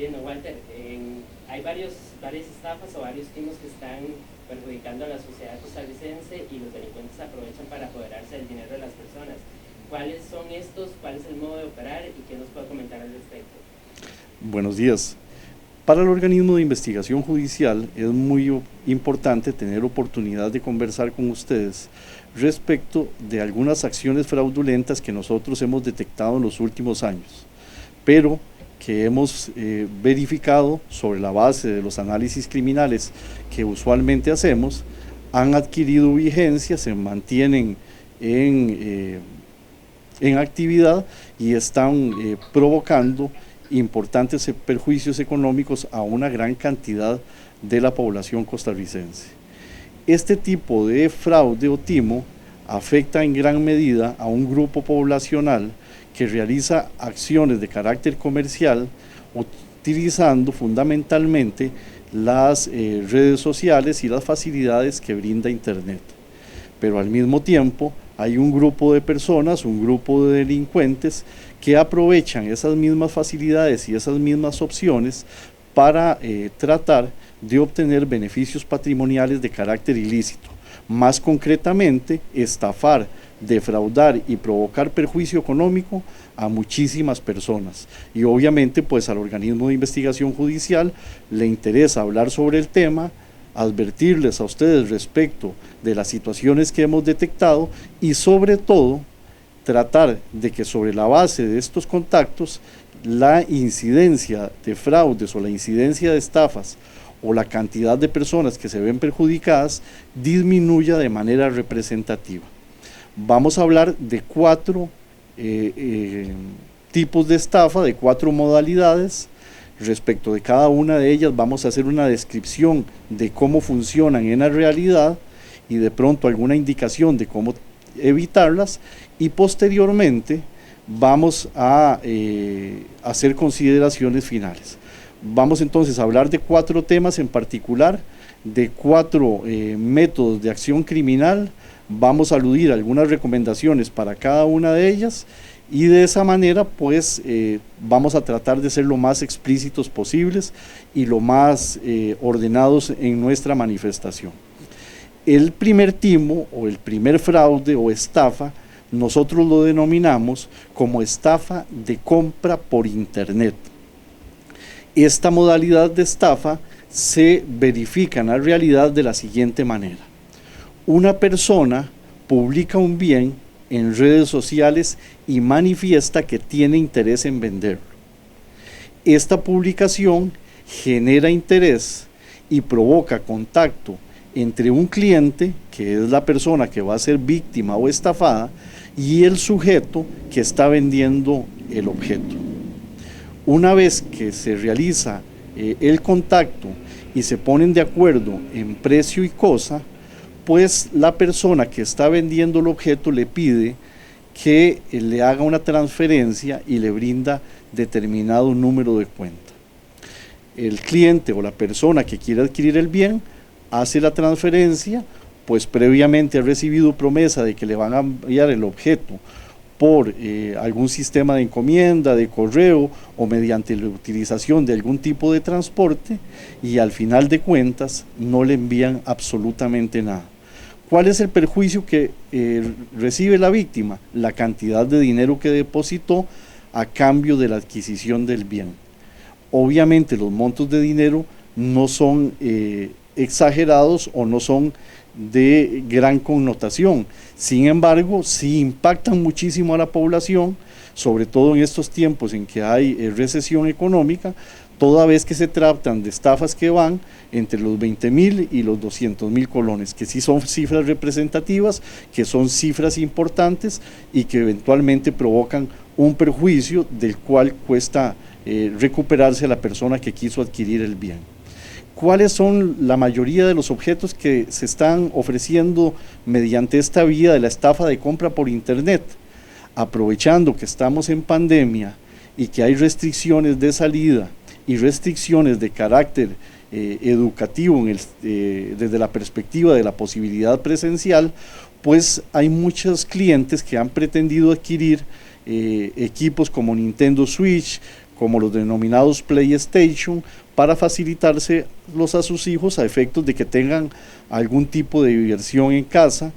Bien, no, Walter, hay varias estafas o varios timos que están perjudicando a la sociedad costarricense y los delincuentes aprovechan para apoderarse del dinero de las personas. ¿Cuáles son estos? ¿Cuál es el modo de operar? ¿Y qué nos puede comentar al respecto? Buenos días. Para el organismo de investigación judicial es muy importante tener oportunidad de conversar con ustedes respecto de algunas acciones fraudulentas que nosotros hemos detectado en los últimos años, pero que hemos verificado sobre la base de los análisis criminales que usualmente hacemos, han adquirido vigencia, se mantienen en actividad y están provocando importantes perjuicios económicos a una gran cantidad de la población costarricense. Este tipo de fraude o timo afecta en gran medida a un grupo poblacional que realiza acciones de carácter comercial utilizando fundamentalmente las redes sociales y las facilidades que brinda Internet. Pero al mismo tiempo hay un grupo de personas, un grupo de delincuentes que aprovechan esas mismas facilidades y esas mismas opciones para tratar de obtener beneficios patrimoniales de carácter ilícito. Más concretamente, estafar, defraudar y provocar perjuicio económico a muchísimas personas. Y obviamente pues al organismo de investigación judicial le interesa hablar sobre el tema, advertirles a ustedes respecto de las situaciones que hemos detectado y sobre todo tratar de que sobre la base de estos contactos la incidencia de fraudes o la incidencia de estafas o la cantidad de personas que se ven perjudicadas disminuya de manera representativa. Vamos a hablar de cuatro tipos de estafa, de cuatro modalidades. Respecto de cada una de ellas vamos a hacer una descripción de cómo funcionan en la realidad y de pronto alguna indicación de cómo evitarlas, y posteriormente vamos a hacer consideraciones finales. Vamos entonces a hablar de cuatro temas en particular, de cuatro métodos de acción criminal. Vamos a aludir a algunas recomendaciones para cada una de ellas y de esa manera pues vamos a tratar de ser lo más explícitos posibles y lo más ordenados en nuestra manifestación. El primer timo o el primer fraude o estafa nosotros lo denominamos como estafa de compra por internet. Esta modalidad de estafa se verifica en la realidad de la siguiente manera. Una persona publica un bien en redes sociales y manifiesta que tiene interés en venderlo. Esta publicación genera interés y provoca contacto entre un cliente, que es la persona que va a ser víctima o estafada, y el sujeto que está vendiendo el objeto. Una vez que se realiza el contacto y se ponen de acuerdo en precio y cosa, pues la persona que está vendiendo el objeto le pide que le haga una transferencia y le brinda determinado número de cuenta. El cliente o la persona que quiere adquirir el bien hace la transferencia, pues previamente ha recibido promesa de que le van a enviar el objeto por algún sistema de encomienda, de correo o mediante la utilización de algún tipo de transporte, y al final de cuentas no le envían absolutamente nada. ¿Cuál es el perjuicio que recibe la víctima? La cantidad de dinero que depositó a cambio de la adquisición del bien. Obviamente los montos de dinero no son exagerados o no son de gran connotación, sin embargo sí impactan muchísimo a la población, sobre todo en estos tiempos en que hay recesión económica, toda vez que se tratan de estafas que van entre los 20.000 y los 200.000 colones, que sí son cifras representativas, que son cifras importantes y que eventualmente provocan un perjuicio del cual cuesta recuperarse a la persona que quiso adquirir el bien. ¿Cuáles son la mayoría de los objetos que se están ofreciendo mediante esta vía de la estafa de compra por internet? Aprovechando que estamos en pandemia y que hay restricciones de salida y restricciones de carácter educativo desde la perspectiva de la posibilidad presencial, pues hay muchos clientes que han pretendido adquirir equipos como Nintendo Switch, como los denominados PlayStation, para facilitárselos a sus hijos a efectos de que tengan algún tipo de diversión en casa,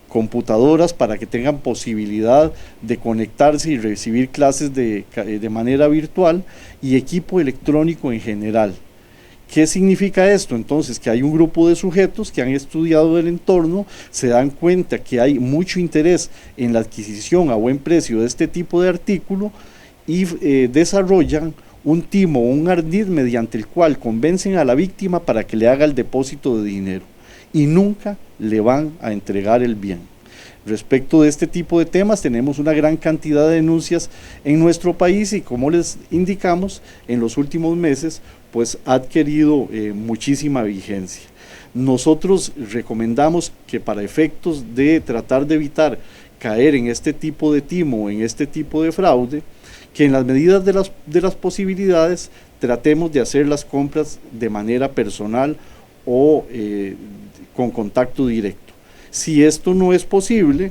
computadoras para que tengan posibilidad de conectarse y recibir clases de manera virtual, y equipo electrónico en general. ¿Qué significa esto? Entonces, que hay un grupo de sujetos que han estudiado el entorno, se dan cuenta que hay mucho interés en la adquisición a buen precio de este tipo de artículo y desarrollan un timo o un ardid mediante el cual convencen a la víctima para que le haga el depósito de dinero y nunca le van a entregar el bien. Respecto de este tipo de temas, tenemos una gran cantidad de denuncias en nuestro país y, como les indicamos, en los últimos meses pues ha adquirido muchísima vigencia. Nosotros recomendamos que, para efectos de tratar de evitar caer en este tipo de timo, en este tipo de fraude, que en las medidas de las posibilidades tratemos de hacer las compras de manera personal o con contacto directo. Si esto no es posible,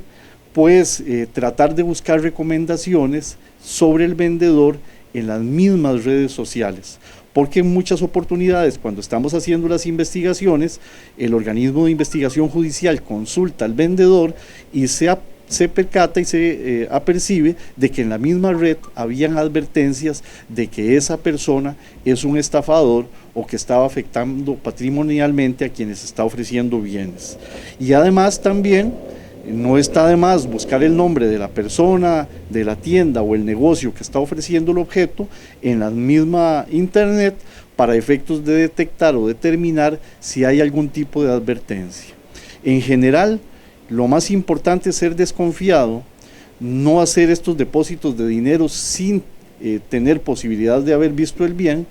pues tratar de buscar recomendaciones sobre el vendedor en las mismas redes sociales, porque en muchas oportunidades, cuando estamos haciendo las investigaciones, el organismo de investigación judicial consulta al vendedor y se percata y se apercibe de que en la misma red habían advertencias de que esa persona es un estafador o que estaba afectando patrimonialmente a quienes está ofreciendo bienes. Y además también no está de más buscar el nombre de la persona, de la tienda o el negocio que está ofreciendo el objeto en la misma internet para efectos de detectar o determinar si hay algún tipo de advertencia. En general, lo más importante es ser desconfiado, no hacer estos depósitos de dinero sin tener posibilidad de haber visto el bien,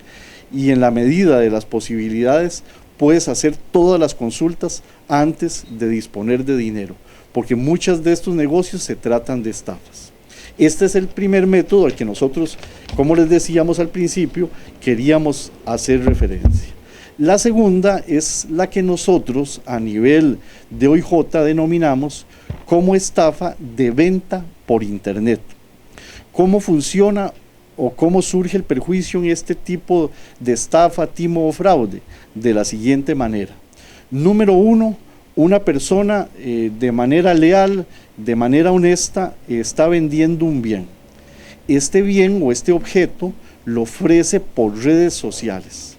y en la medida de las posibilidades puedes hacer todas las consultas antes de disponer de dinero, porque muchos de estos negocios se tratan de estafas. Este es el primer método al que nosotros, como les decíamos al principio, queríamos hacer referencia. La segunda es la que nosotros a nivel de OIJ denominamos como estafa de venta por internet. ¿Cómo funciona o cómo surge el perjuicio en este tipo de estafa, timo o fraude? De la siguiente manera. Número uno, una persona de manera leal, de manera honesta, está vendiendo un bien. Este bien o este objeto lo ofrece por redes sociales.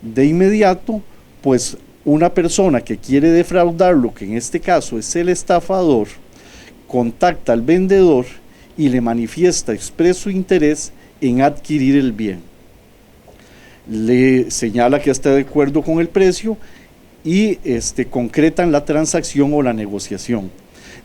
De inmediato, pues una persona que quiere defraudarlo, que en este caso es el estafador, contacta al vendedor y le manifiesta expreso interés en adquirir el bien. Le señala que está de acuerdo con el precio y concretan la transacción o la negociación.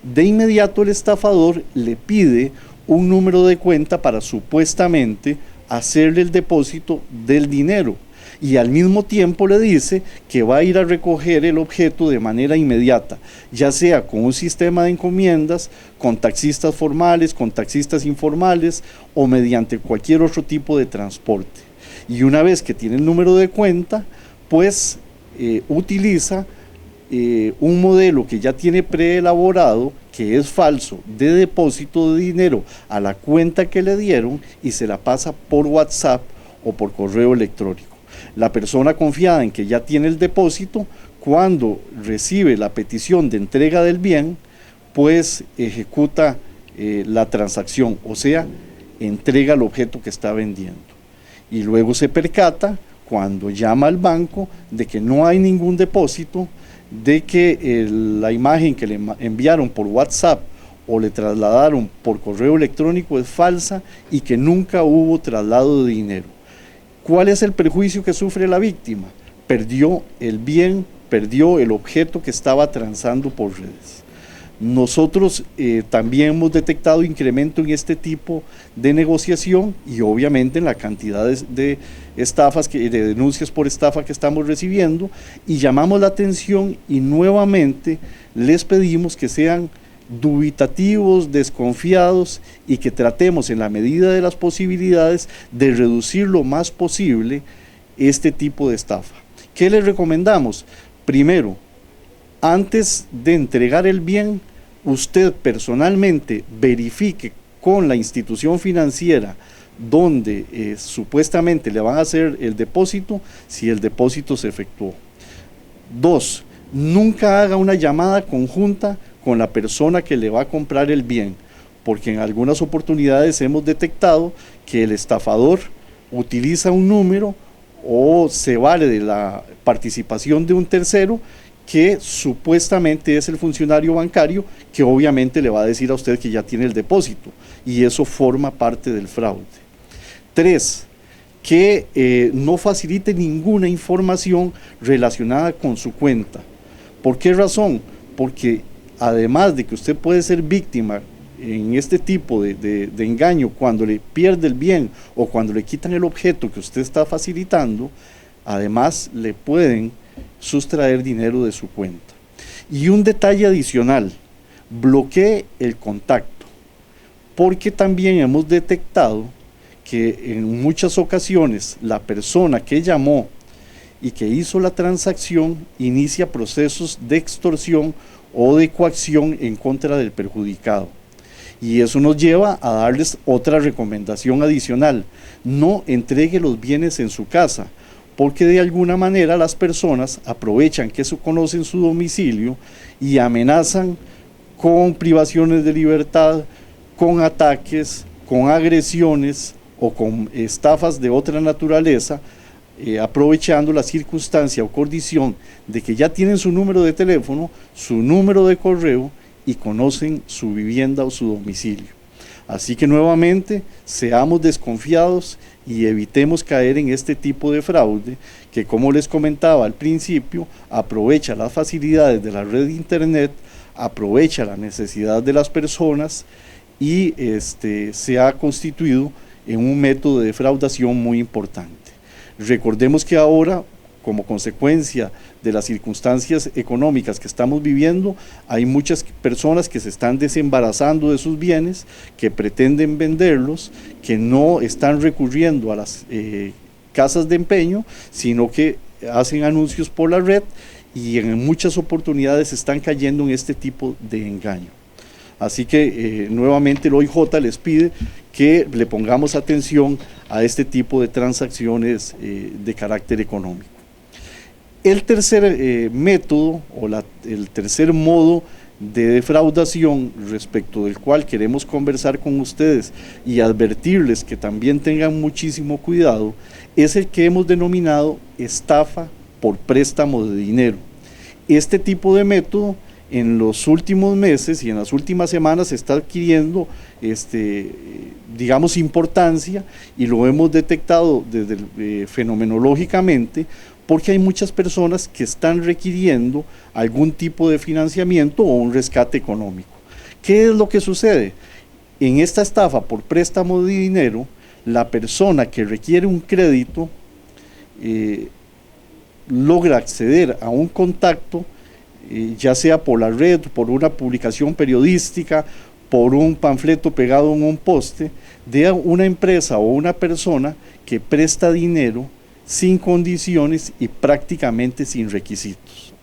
De inmediato el estafador le pide un número de cuenta para supuestamente hacerle el depósito del dinero, y al mismo tiempo le dice que va a ir a recoger el objeto de manera inmediata, ya sea con un sistema de encomiendas, con taxistas formales, con taxistas informales o mediante cualquier otro tipo de transporte. Y una vez que tiene el número de cuenta, pues utiliza un modelo que ya tiene preelaborado, que es falso, de depósito de dinero a la cuenta que le dieron, y se la pasa por WhatsApp o por correo electrónico. La persona confiada en que ya tiene el depósito, cuando recibe la petición de entrega del bien, pues ejecuta la transacción, o sea, entrega el objeto que está vendiendo. Y luego se percata, cuando llama al banco, de que no hay ningún depósito, de que la imagen que le enviaron por WhatsApp o le trasladaron por correo electrónico es falsa y que nunca hubo traslado de dinero. ¿Cuál es el perjuicio que sufre la víctima? Perdió el bien, perdió el objeto que estaba transando por redes. Nosotros también hemos detectado incremento en este tipo de negociación y obviamente en la cantidad de estafas, de denuncias por estafa que estamos recibiendo, y llamamos la atención y nuevamente les pedimos que sean dubitativos, desconfiados, y que tratemos en la medida de las posibilidades de reducir lo más posible este tipo de estafa. ¿Qué les recomendamos? Primero, antes de entregar el bien, usted personalmente verifique con la institución financiera donde supuestamente le van a hacer el depósito si el depósito se efectuó. 2. Nunca haga una llamada conjunta con la persona que le va a comprar el bien, porque en algunas oportunidades hemos detectado que el estafador utiliza un número o se vale de la participación de un tercero que supuestamente es el funcionario bancario, que obviamente le va a decir a usted que ya tiene el depósito, y eso forma parte del fraude. 3. Que no facilite ninguna información relacionada con su cuenta. ¿Por qué razón? Porque además de que usted puede ser víctima en este tipo de engaño cuando le pierde el bien o cuando le quitan el objeto que usted está facilitando, además le pueden sustraer dinero de su cuenta. Y un detalle adicional, bloquee el contacto, porque también hemos detectado que en muchas ocasiones la persona que llamó y que hizo la transacción inicia procesos de extorsión o de coacción en contra del perjudicado. Y eso nos lleva a darles otra recomendación adicional: no entregue los bienes en su casa, porque de alguna manera las personas aprovechan que eso conocen su domicilio y amenazan con privaciones de libertad, con ataques, con agresiones o con estafas de otra naturaleza, aprovechando la circunstancia o condición de que ya tienen su número de teléfono, su número de correo y conocen su vivienda o su domicilio. Así que nuevamente, seamos desconfiados y evitemos caer en este tipo de fraude que, como les comentaba al principio, aprovecha las facilidades de la red de internet, aprovecha la necesidad de las personas y se ha constituido en un método de defraudación muy importante. Recordemos que ahora, como consecuencia de las circunstancias económicas que estamos viviendo, hay muchas personas que se están desembarazando de sus bienes, que pretenden venderlos, que no están recurriendo a las casas de empeño, sino que hacen anuncios por la red y en muchas oportunidades están cayendo en este tipo de engaño. Así que nuevamente el OIJ les pide que le pongamos atención a este tipo de transacciones de carácter económico. El tercer método o el tercer modo de defraudación respecto del cual queremos conversar con ustedes y advertirles que también tengan muchísimo cuidado es el que hemos denominado estafa por préstamo de dinero. Este tipo de método en los últimos meses y en las últimas semanas está adquiriendo digamos importancia, y lo hemos detectado desde fenomenológicamente, porque hay muchas personas que están requiriendo algún tipo de financiamiento o un rescate económico. ¿Qué es lo que sucede? En esta estafa por préstamo de dinero, la persona que requiere un crédito logra acceder a un contacto, ya sea por la red, por una publicación periodística, por un panfleto pegado en un poste, de una empresa o una persona que presta dinero sin condiciones y prácticamente sin requisitos.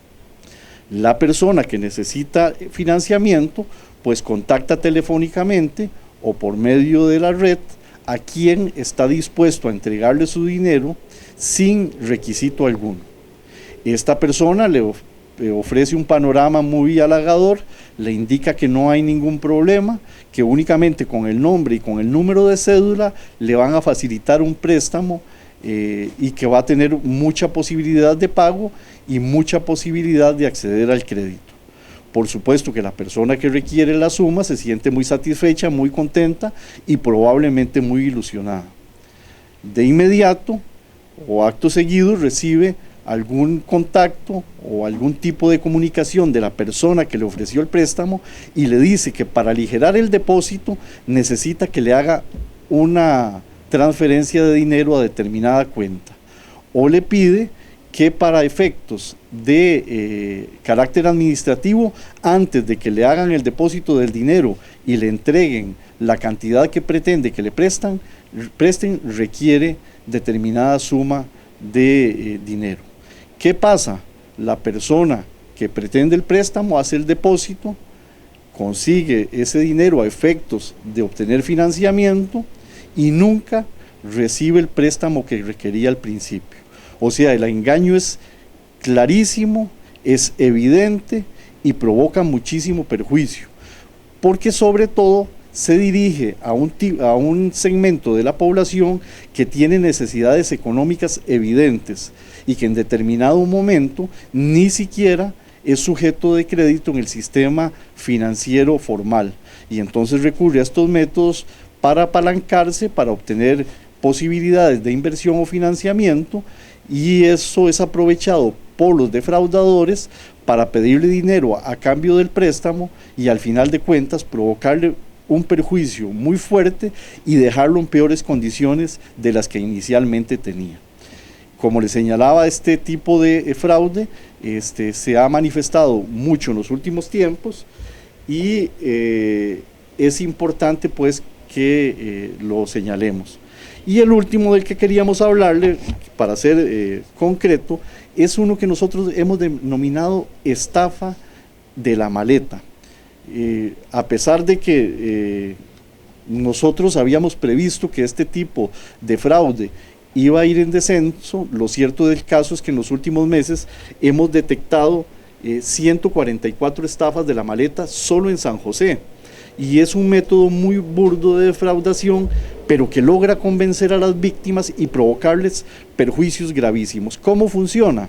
La persona que necesita financiamiento pues contacta telefónicamente o por medio de la red a quien está dispuesto a entregarle su dinero sin requisito alguno. Esta persona le ofrece un panorama muy halagador, le indica que no hay ningún problema, que únicamente con el nombre y con el número de cédula le van a facilitar un préstamo y que va a tener mucha posibilidad de pago y mucha posibilidad de acceder al crédito. Por supuesto que la persona que requiere la suma se siente muy satisfecha, muy contenta y probablemente muy ilusionada. De inmediato o acto seguido recibe algún contacto o algún tipo de comunicación de la persona que le ofreció el préstamo y le dice que para aligerar el depósito necesita que le haga una transferencia de dinero a determinada cuenta, o le pide que para efectos de carácter administrativo, antes de que le hagan el depósito del dinero y le entreguen la cantidad que pretende que le presten, requiere determinada suma de dinero. ¿Qué pasa? La persona que pretende el préstamo hace el depósito, consigue ese dinero a efectos de obtener financiamiento y nunca recibe el préstamo que requería al principio. O sea, el engaño es clarísimo, es evidente y provoca muchísimo perjuicio, porque sobre todo se dirige a un segmento de la población que tiene necesidades económicas evidentes y que en determinado momento ni siquiera es sujeto de crédito en el sistema financiero formal, y entonces recurre a estos métodos para apalancarse, para obtener posibilidades de inversión o financiamiento, y eso es aprovechado por los defraudadores para pedirle dinero a cambio del préstamo y al final de cuentas provocarle un perjuicio muy fuerte y dejarlo en peores condiciones de las que inicialmente tenía. Como le señalaba, este tipo de fraude se ha manifestado mucho en los últimos tiempos, y es importante pues que lo señalemos. Y el último del que queríamos hablarle, para ser concreto, es uno que nosotros hemos denominado estafa de la maleta. A pesar de que nosotros habíamos previsto que este tipo de fraude iba a ir en descenso, lo cierto del caso es que en los últimos meses hemos detectado 144 estafas de la maleta solo en San José, y es un método muy burdo de defraudación, pero que logra convencer a las víctimas y provocarles perjuicios gravísimos. ¿Cómo funciona?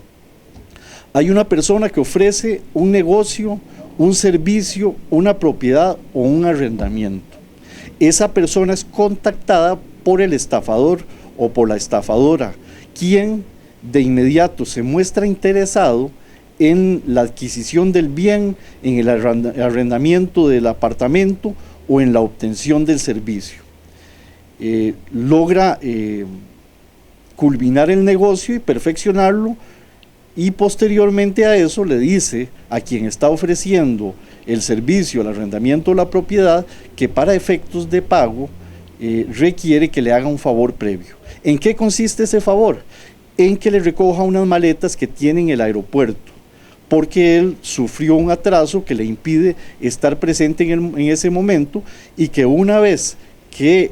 Hay una persona que ofrece un negocio, un servicio, una propiedad o un arrendamiento. Esa persona es contactada por el estafador o por la estafadora, quien de inmediato se muestra interesado en la adquisición del bien, en el arrendamiento del apartamento o en la obtención del servicio. Logra culminar el negocio y perfeccionarlo, y posteriormente a eso le dice a quien está ofreciendo el servicio, el arrendamiento o la propiedad, que para efectos de pago requiere que le haga un favor previo. ¿En qué consiste ese favor? En que le recoja unas maletas que tiene en el aeropuerto, porque él sufrió un atraso que le impide estar presente en ese momento, y que una vez que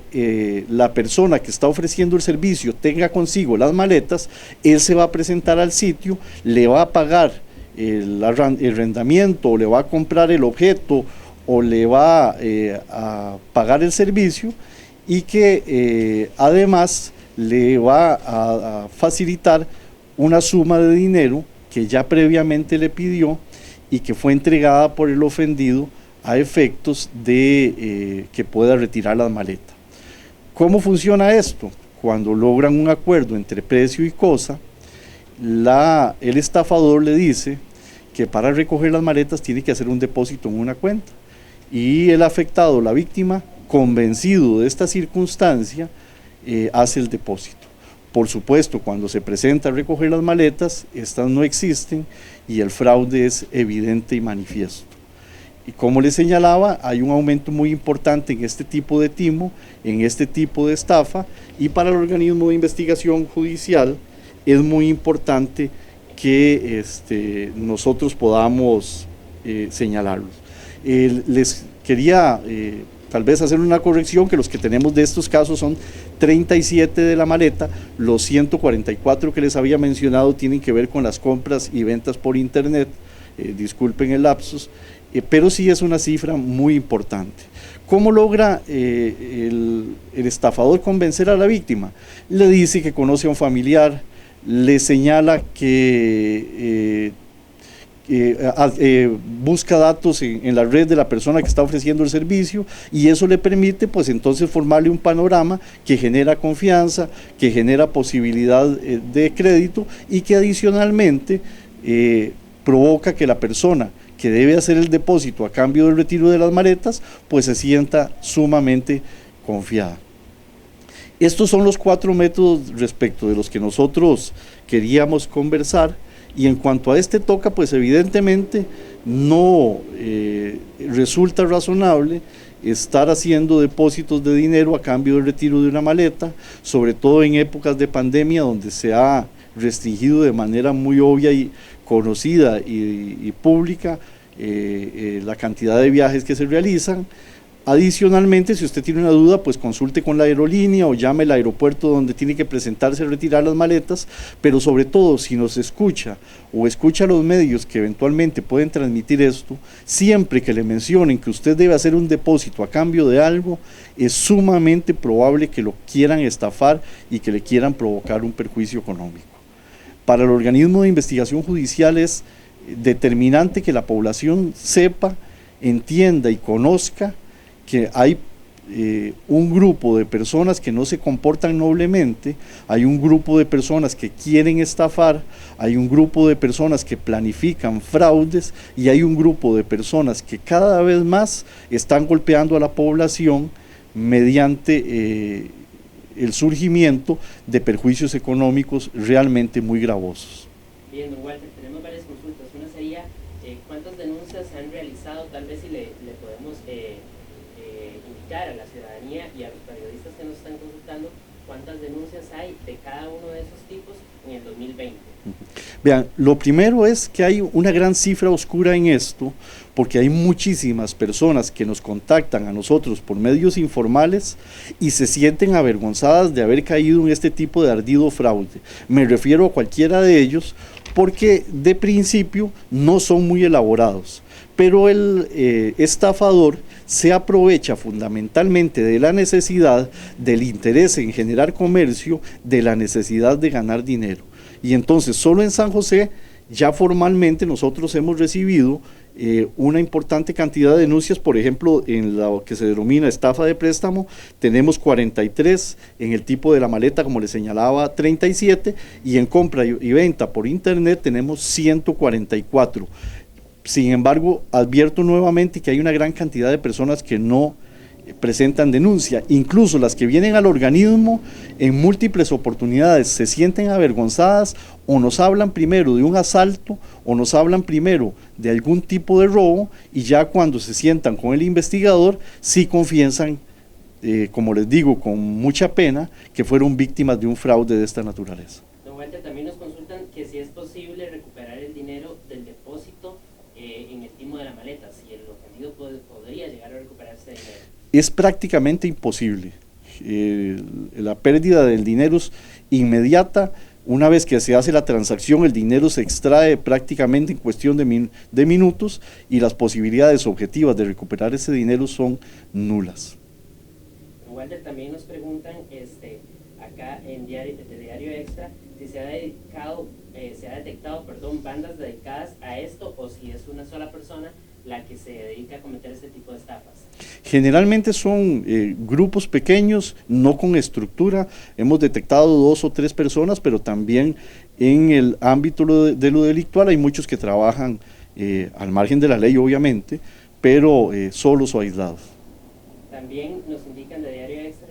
la persona que está ofreciendo el servicio tenga consigo las maletas, él se va a presentar al sitio, le va a pagar el arrendamiento, o le va a comprar el objeto, o le va a pagar el servicio, y que además le va a facilitar una suma de dinero que ya previamente le pidió y que fue entregada por el ofendido a efectos de que pueda retirar las maletas. ¿Cómo funciona esto? Cuando logran un acuerdo entre precio y cosa, el estafador le dice que para recoger las maletas tiene que hacer un depósito en una cuenta, y el afectado, la víctima, convencido de esta circunstancia, hace el depósito. Por supuesto, cuando se presenta a recoger las maletas, estas no existen y el fraude es evidente y manifiesto. Y como les señalaba, hay un aumento muy importante en este tipo de timo, en este tipo de estafa, y para el organismo de investigación judicial es muy importante que nosotros podamos señalarlos. Les quería tal vez hacer una corrección, que los que tenemos de estos casos son 37 de la maleta, los 144 que les había mencionado tienen que ver con las compras y ventas por internet, disculpen el lapsus, pero sí es una cifra muy importante. ¿Cómo logra el estafador convencer a la víctima? Le dice que conoce a un familiar, le señala que busca datos en la red de la persona que está ofreciendo el servicio, y eso le permite pues entonces formarle un panorama que genera confianza, que genera posibilidad de crédito, y que adicionalmente provoca que la persona que debe hacer el depósito a cambio del retiro de las maletas pues se sienta sumamente confiada. Estos son los 4 métodos respecto de los que nosotros queríamos conversar. Y en cuanto a este toca, pues evidentemente no resulta razonable estar haciendo depósitos de dinero a cambio del retiro de una maleta, sobre todo en épocas de pandemia, donde se ha restringido de manera muy obvia y conocida y pública la cantidad de viajes que se realizan. Adicionalmente, si usted tiene una duda, pues consulte con la aerolínea o llame al aeropuerto donde tiene que presentarse a retirar las maletas, pero sobre todo, si nos escucha o escucha a los medios que eventualmente pueden transmitir esto, siempre que le mencionen que usted debe hacer un depósito a cambio de algo, es sumamente probable que lo quieran estafar y que le quieran provocar un perjuicio económico. Para el organismo de investigación judicial es determinante que la población sepa, entienda y conozca que hay un grupo de personas que no se comportan noblemente, hay un grupo de personas que quieren estafar, hay un grupo de personas que planifican fraudes y hay un grupo de personas que cada vez más están golpeando a la población mediante el surgimiento de perjuicios económicos realmente muy gravosos. Bien, don Walter, tenemos varias consultas. Una sería, ¿cuántas denuncias se han realizado? Tal vez si le podemos indicar a la ciudadanía y a los periodistas que nos están consultando, ¿cuántas denuncias hay de cada uno de esos tipos en el 2020? Vean, lo primero es que hay una gran cifra oscura en esto, porque hay muchísimas personas que nos contactan a nosotros por medios informales y se sienten avergonzadas de haber caído en este tipo de ardido fraude. Me refiero a cualquiera de ellos porque de principio no son muy elaborados, pero el estafador se aprovecha fundamentalmente de la necesidad, del interés en generar comercio, de la necesidad de ganar dinero. Y entonces solo en San José ya formalmente nosotros hemos recibido una importante cantidad de denuncias. Por ejemplo, en lo que se denomina estafa de préstamo tenemos 43, en el tipo de la maleta, como le señalaba, 37, y en compra y venta por internet tenemos 144. Sin embargo, advierto nuevamente que hay una gran cantidad de personas que no presentan denuncia, incluso las que vienen al organismo en múltiples oportunidades se sienten avergonzadas o nos hablan primero de un asalto o nos hablan primero de algún tipo de robo y ya cuando se sientan con el investigador sí confiesan, como les digo, con mucha pena, que fueron víctimas de un fraude de esta naturaleza. Don Walter, también nos consultan que si es posible recuperar el dinero del depósito en el timo de la maleta, si el ofendido podría llegar a recuperar ese dinero. Es prácticamente imposible. La pérdida del dinero es inmediata. Una vez que se hace la transacción, el dinero se extrae prácticamente en cuestión de minutos y las posibilidades objetivas de recuperar ese dinero son nulas. Walter, también nos preguntan acá en Diario Extra si se ha detectado bandas dedicadas a esto o si es una sola persona la que se dedica a cometer este tipo de estafas. Generalmente son grupos pequeños, no con estructura. Hemos detectado 2 o 3 personas, pero también en el ámbito de lo delictual hay muchos que trabajan al margen de la ley, obviamente, pero solos o aislados. También nos indican de Diario Extra